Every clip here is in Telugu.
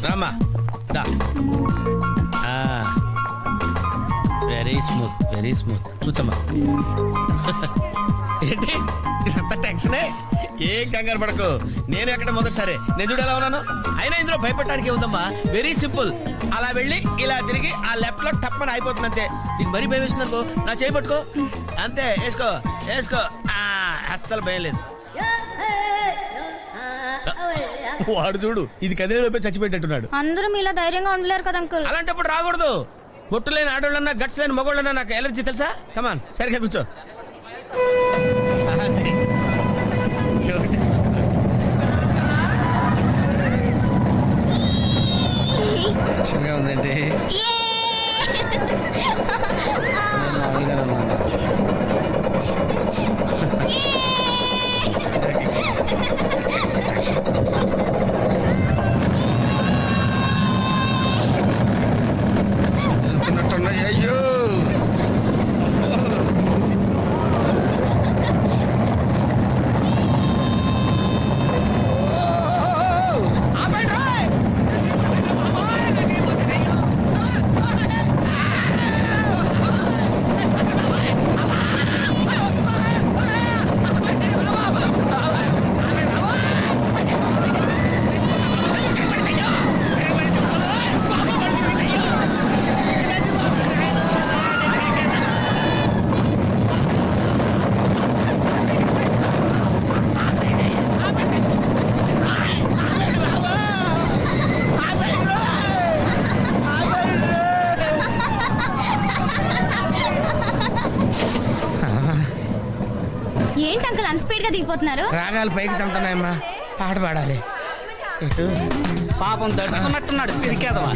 రామా దా. వెరీ స్మూత్ కూర్చోమ్మా. ఏంటి ఇదంతా టెన్షనే? ఏం కంగారు పడకు, నేను ఎక్కడ మొదటిసారి నేను చూడు ఎలా ఉన్నాను. అయినా ఇందులో భయపడటానికి ఉందమ్మా, వెరీ సింపుల్. అలా వెళ్ళి ఇలా తిరిగి ఆ లెఫ్ట్ లో టప్పని అయిపోతుంది అంతే. నీకు మరీ భయం వేసింది అనుకో, నా చేయి పట్టుకో అంతే. వేసుకో వేసుకో, అస్సలు భయం లేదు. వాడు చూడు, ఇది కదిలేలోపే చచ్చిపెట్టేట్టున్నాడు. అందరూ మీలా ధైర్యంగా ఉండలేరు కదా అంకుల్. అలాంటప్పుడు రాకూడదు. బొట్టు లేని ఆడోళ్ళన్నా గట్స్ లేని మగోళ్ళన్నా నాకు ఎలర్జీ తెలుసా. కమాన్ సరిగ్గా కూర్చో. టెన్షన్గా ఉందండి. అయ్యో ఏంటి అంకుల్ అన్స్పీడ్ గా దిగిపోతున్నారు? రాగాలు పైకి తంటున్నాయమ్మా, పాట పాడాలి. పాపం దడుచుకున్నట్టున్నాడు పిరికేదవా.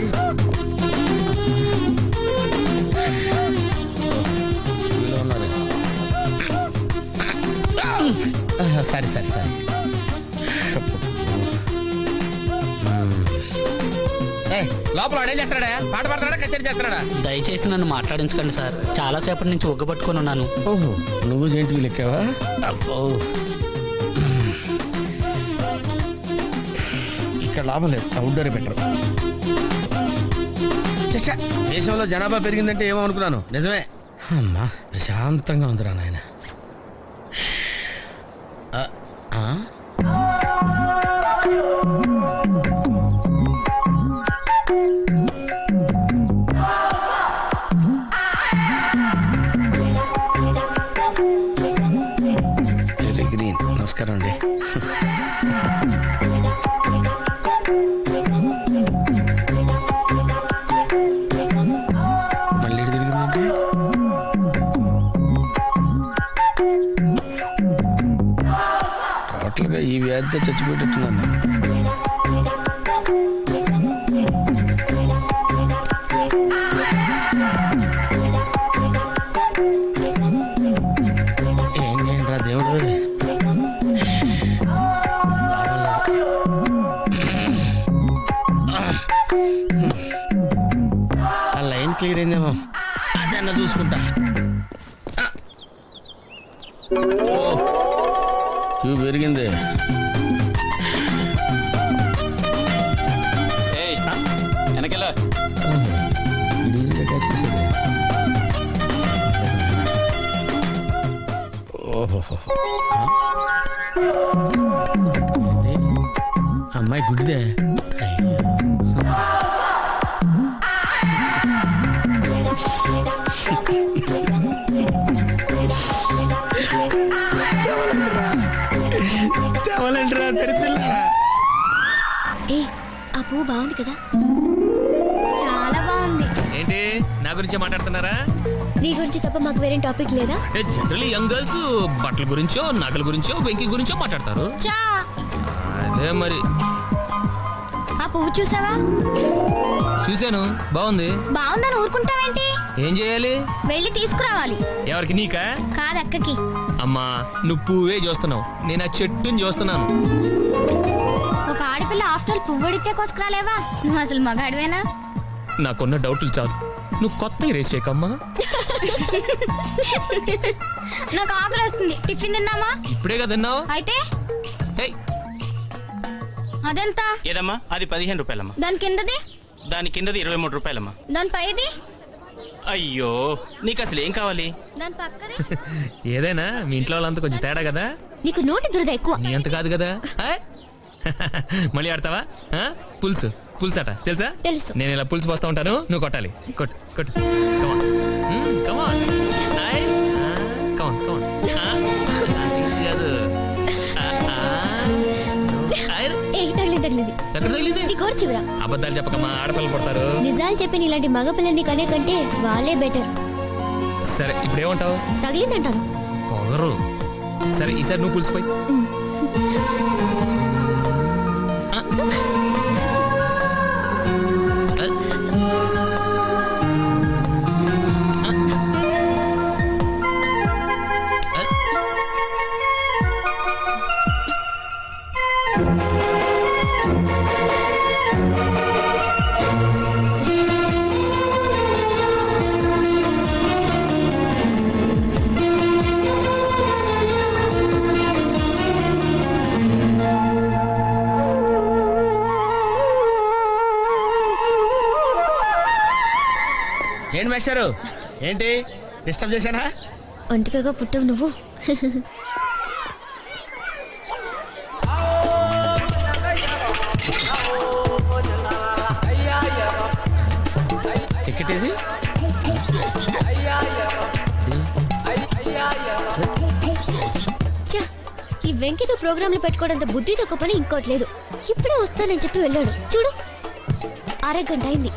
సరే సరే సరే. లోపల వాడేం చేస్తాడా? పాట పాడతాడా, కచేరీ చేస్తాడా? దయచేసి నన్ను మాట్లాడించకండి సార్, చాలా సేపటి నుంచి ఒగ్గబట్టుకొని ఉన్నాను. ఓహో, నువ్వు జేంటి లెక్కావా? అబ్బో, ఇక్కడ లాభం లేదు, అవుట్డోర్ బెటర్. దేశంలో జనాభా పెరిగిందంటే ఏమో అనుకున్నాను, నిజమే. అమ్మా ప్రశాంతంగా ఉందిరా నాయన. గ్రీన్, నమస్కారం అండి. మళ్ళీ తిరిగిందండి. టోటల్గా ఈ వ్యాధితో చచ్చిపోయేటట్టున్నాను. ఏం చేయండిరా దేవుడు. ఆ లైన్ క్లియర్ అయిందేమో, అదన్నా చూసుకుంటా. ఇవి పెరిగింది. వెనకెలా అమ్మాయి గుడిదే. తెవలంటరా తెరిచిల్లారా. ఏ ఆ పువ్వు బాగుంది కదా? చాలా బాగుంది. ఏంటి నా గురించి మాట్లాడుతున్నారా? నీ గురించి తప్ప మాకు వేరే టాపిక్ లేదా? జనరల్లీ యంగ్ గర్ల్స్ బట్టల గురించో నగల గురించో వెంకి గురించో మాట్లాడతారు. అదే మరి. ఆ పువ్వు చూసావా? చూశాను, బాగుంది. బాగుందని ఊరుకుంటావేంటి? ఏం చేయాలి? వెళ్ళి తీసుకురావాలి. ఎవరికి? నీకా? కాదు, అక్కకి. అమ్మా నువ్వు పువ్వే చూస్తున్నావు, నేను ఆ చెట్టుని చూస్తున్నాను. ఒక ఆడపిల్ల ఆఫ్టర్ ఆల్ పువ్వు అడిగితే కోసుకురాలేవా? నువ్వు అసలు మగాడివేనా? నాకున్న డౌట్లు చాలు, నువ్వు కొత్త రేస్ చేయకమ్మా. నాకు ఆకలి వస్తుంది, టిఫిన్ తిన్నామా? ఇప్పుడే కదా తిన్నావు. అయితే అదెంత? ఏదమ్మా అది 15 రూపాయలమ్మా. దాని కిందది? దాని కిందది 23 రూపాయలమ్మా. దాని పైది? అయ్యో నీకు అసలు ఏం కావాలి? దాని పక్కది? ఏదైనా మీ ఇంట్లో వాళ్ళంతా కొంచెం తేడా కదా. నీకు నోటి దురద ఎక్కువ. నీ అంత కాదు కదా. మళ్ళీ ఆడతావా? పులుసు పులుసు అట తెలుసా? తెలుసు. నేను ఇలా పులుసు పోస్తా ఉంటాను, నువ్వు కొట్టాలి. కొట్టు కొట్టు. కమాన్ కమాన్ కమాన్ కమాన్. తగిలింది. ఎక్కడ తగిలింది? నీ కోరు చివరా. అబద్ధాలు చెప్పకమ్మా, ఆడపిల్లలు పడతారు. నిజాలు చెప్పి ఇలాంటి మగపిల్లని కనే కంటే వాళ్ళే బెటర్. సరే ఇప్పుడు ఏమంటావు? తగిలిందంటాను. పొగరు. సరే ఈసారి నువ్వు పులిసిపోయి. ఏంటి మేస్టారు, ఏంటి డిస్టర్బ్ చేశానా? ఒంటికగా పుట్టవు నువ్వు. టికెట్ ఏది? ఈ వెంకితో ప్రోగ్రాంలు పెట్టుకోవడంత బుద్ధి తక్కువ పని ఇంకోట్లేదు. ఇప్పుడే వస్తానని చెప్పి వెళ్ళాడు చూడు, అరగంట అయింది.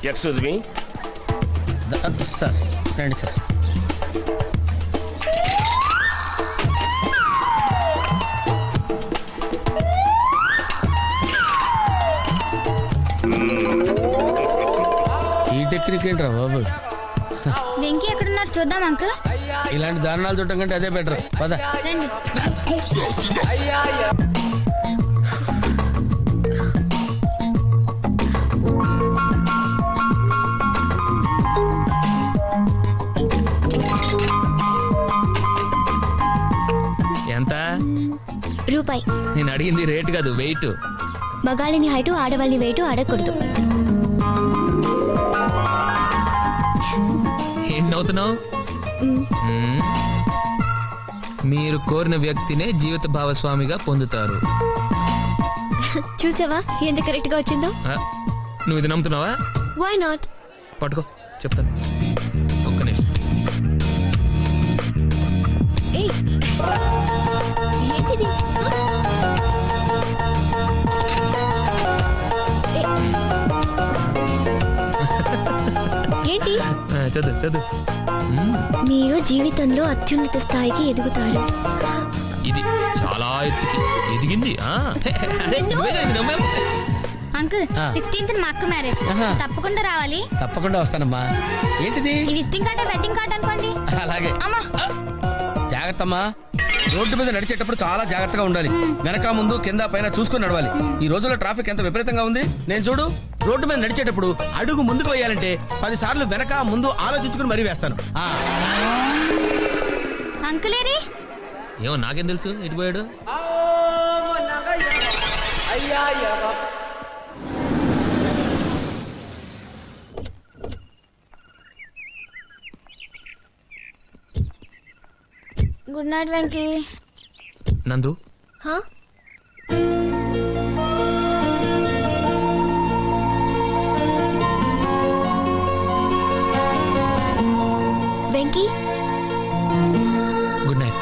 ఎక్స్క్యూజ్ మీ సార్, రండి సార్. ఈ టెక్నిక్ ఏంట్రా బాబు? వెంకీ ఎక్కడున్నారు చూద్దాం అంకుల్. ఇలాంటి దారుణాలు చూడటం కంటే అదే బెటర్. పద. రండి. ఎంత? రూపాయి. నేను అడిగింది రేట్ కాదు, వెయిట్. మగాళ్ళని హైటు ఆడవాళ్ళని వెయిటు అడగకూడదు. ఏం నవ్వుతున్నావు? మీరు కోరిన వ్యక్తినే జీవిత భాగస్వామిగా పొందుతారు. చూసావా ఎంత కరెక్ట్ గా వచ్చిందో? నువ్వు ఇది నమ్ముతున్నావా? Why not? పట్టుకో చెప్తాను. ఒక్క నిమిషం. ఏయ్, ఏంటిది? ఏంటి? చదువు చదువు. మీరు జీవితంలో అత్యున్నత స్థాయికి ఎదుగుతారు. ఇది చాలా ఎత్తుకి ఎదిగింది. అంకుల్ 16th మా అక్క మ్యారేజ్, తప్పకుండా రావాలి. తప్పకుండా వస్తానమ్మా. ఏంటిది? ఈ విజిటింగ్ కార్డ్ వెడ్డింగ్ కార్డ్ అనుకోండి. అలాగే. అమ్మా జాగ్రత్త అమ్మా. రోడ్డు మీద నడిచేటప్పుడు చాలా జాగ్రత్తగా ఉండాలి. వెనక ముందు కింద పైన చూసుకుని నడవాలి. ఈ రోజుల్లో ట్రాఫిక్ ఎంత విపరీతంగా ఉంది. నేను చూడు, రోడ్డు మీద నడిచేటప్పుడు అడుగు ముందుకు వేయాలంటే 10 సార్లు వెనక ముందు ఆలోచించుకుని మరీ వేస్తాను. అంకులేరి? ఏమో నాకేం తెలుసు ఎటు పోయాడు. Good night Venky. నందు వెంకీ గుడ్ నైట్.